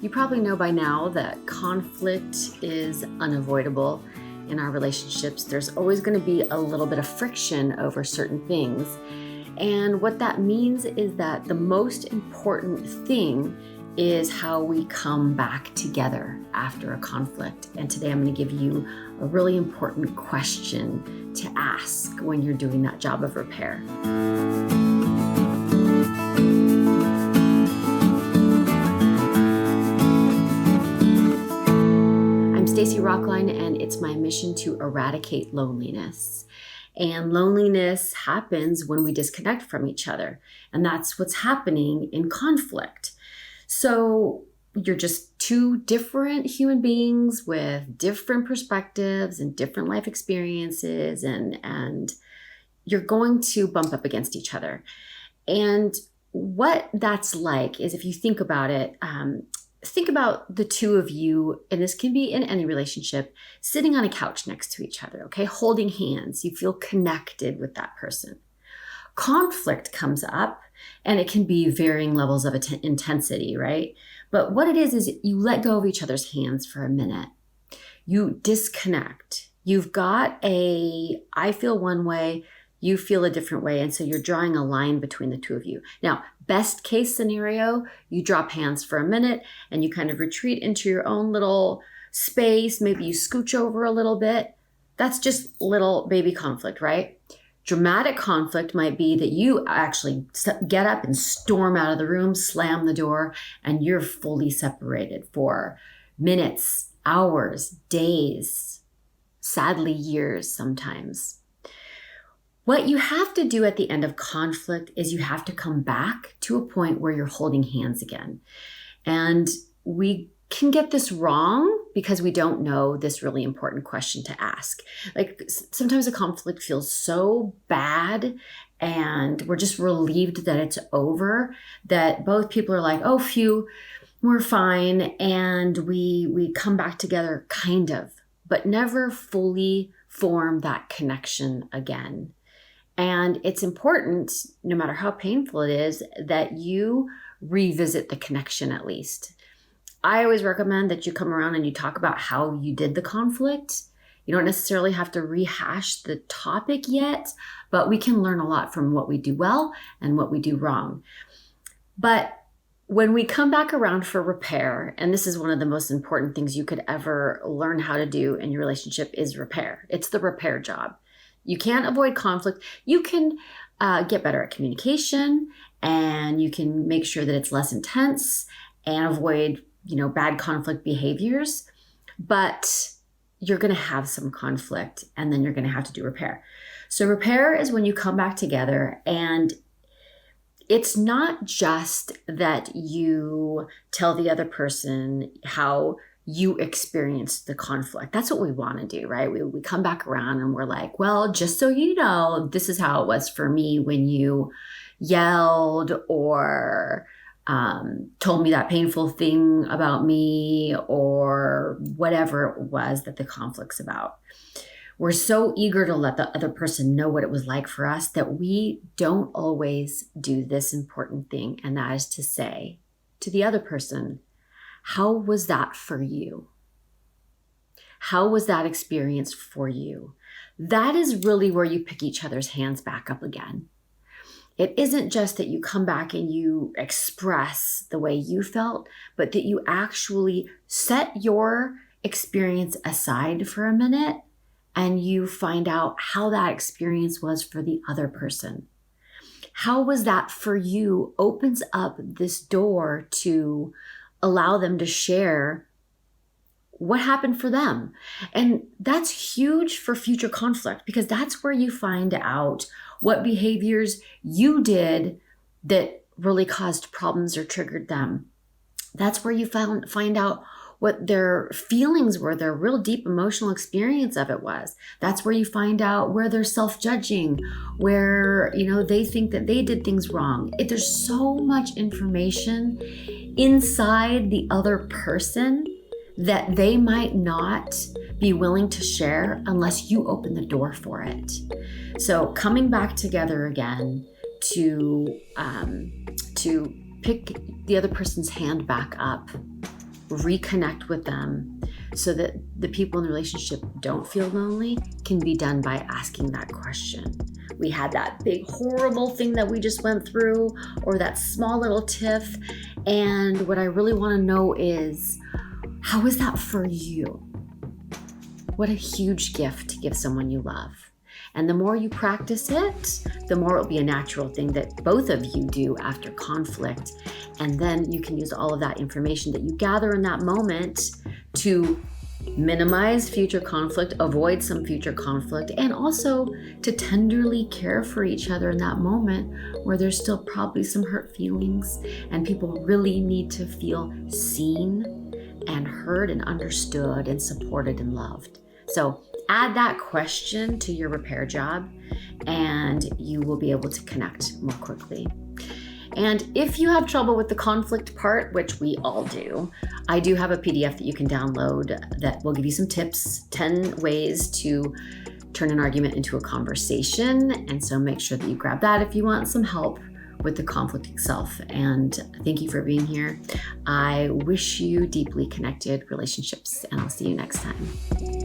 You probably know by now that conflict is unavoidable in our relationships. There's always going to be a little bit of friction over certain things. And what that means is that the most important thing is how we come back together after a conflict. And today I'm going to give you a really important question to ask when you're doing that job of repair. I'm Stacy Rocklein, and it's my mission to eradicate loneliness. And loneliness happens when we disconnect from each other. And that's what's happening in conflict. So you're just two different human beings with different perspectives and different life experiences, and you're going to bump up against each other. And what that's like is, if you think about it, think about the two of you, and this can be in any relationship, sitting on a couch next to each other, okay? Holding hands. You feel connected with that person. Conflict comes up, and it can be varying levels of intensity, right? But what it is you let go of each other's hands for a minute. You disconnect. You've got I feel one way, you feel a different way, and so you're drawing a line between the two of you. Now, best case scenario, you drop hands for a minute and you kind of retreat into your own little space. Maybe you scooch over a little bit. That's just little baby conflict, right? Dramatic conflict might be that you actually get up and storm out of the room, slam the door, and you're fully separated for minutes, hours, days, sadly years sometimes. What you have to do at the end of conflict is you have to come back to a point where you're holding hands again. And we can get this wrong because we don't know this really important question to ask. Like, sometimes a conflict feels so bad and we're just relieved that it's over, that both people are like, oh, phew, we're fine. And we come back together, kind of, but never fully form that connection again. And it's important, no matter how painful it is, that you revisit the connection at least. I always recommend that you come around and you talk about how you did the conflict. You don't necessarily have to rehash the topic yet, but we can learn a lot from what we do well and what we do wrong. But when we come back around for repair, and this is one of the most important things you could ever learn how to do in your relationship, is repair. It's the repair job. You can't avoid conflict. You can get better at communication, and you can make sure that it's less intense and avoid bad conflict behaviors, but you're going to have some conflict, and then you're going to have to do repair. So repair is when you come back together, and it's not just that you tell the other person how you experienced the conflict. That's what we want to do, right? We come back around and we're like, well, just so you know, this is how it was for me when you yelled or told me that painful thing about me, or whatever it was that the conflict's about. We're so eager to let the other person know what it was like for us that we don't always do this important thing, and that is to say to the other person, how was that for you? How was that experience for you? That is really where you pick each other's hands back up again. It isn't just that you come back and you express the way you felt, but that you actually set your experience aside for a minute and you find out how that experience was for the other person. How was that for you opens up this door to allow them to share what happened for them. And that's huge for future conflict, because that's where you find out what behaviors you did that really caused problems or triggered them. That's where you find out what their feelings were, their real deep emotional experience of it was. That's where you find out where they're self-judging, where they think that they did things wrong. There's so much information inside the other person that they might not be willing to share unless you open the door for it. So coming back together again to pick the other person's hand back up reconnect with them so that the people in the relationship don't feel lonely can be done by asking that question. We had that big horrible thing that we just went through, or that small little tiff, and what I really want to know is, how is that for you? What a huge gift to give someone you love. And the more you practice it, the more it'll be a natural thing that both of you do after conflict. And then you can use all of that information that you gather in that moment to minimize future conflict, avoid some future conflict, and also to tenderly care for each other in that moment where there's still probably some hurt feelings and people really need to feel seen and heard and understood and supported and loved. So add that question to your repair job and you will be able to connect more quickly. And if you have trouble with the conflict part, which we all do, I do have a PDF that you can download that will give you some tips, 10 ways to turn an argument into a conversation. And so make sure that you grab that if you want some help with the conflict itself. And thank you for being here. I wish you deeply connected relationships, and I'll see you next time.